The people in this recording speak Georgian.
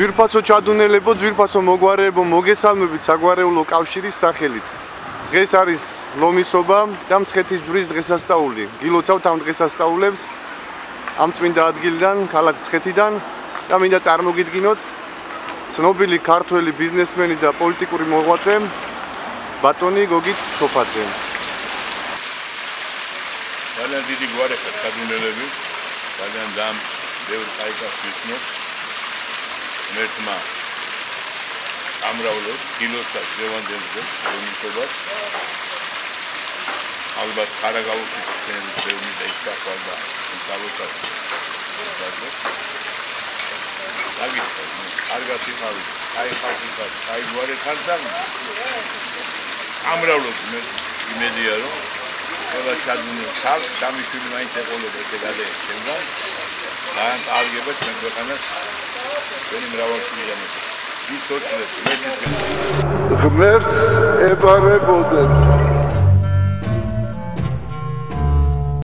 ძვირფასო ჩადუნელებო, ძვირფასო მოგვარეებო, მოგესალმებით საგვარეულო კავშირის სახელით. დღეს არის ლომისობა და მცხეთის ჯვრის დღესასწაული. გილოცავთ ამ დღესასწაულებს ამ წმინდა ადგილიდან, ქალაქ მცხეთიდან და მინდა წარმოგიდგინოთ ცნობილი ქართველი ბიზნესმენი და პოლიტიკური მოღვაწე ბატონი გოგით თოფაძე. ძალიან დიდი გვარი ხარ ჩადუნელები, ძალიან ბევრი კაიკას ვისმოთ. მერტმა ამრავლებს გილოცავთ ზევანდელზე ლომისობას. ალბათ ხარაგაუხის ცენტრის ბევრი და ისახვალ და ისალოცავთ. დაგიწყოთ, კარგად იყავით, კაი ხალხი ხართ, კაი გვარი ხართ და ამრავლებს მე იმედია რომ ყველა ჩადუნილ ხალხს სამიშვილი მაინც ეყოლება ესე გადაეცემა. ძალიან კარგება ჩვენ ქვეყანას ჩვენი მრავალშვილიანობა. ის თორემ ღმერთს ებარებოდეთ.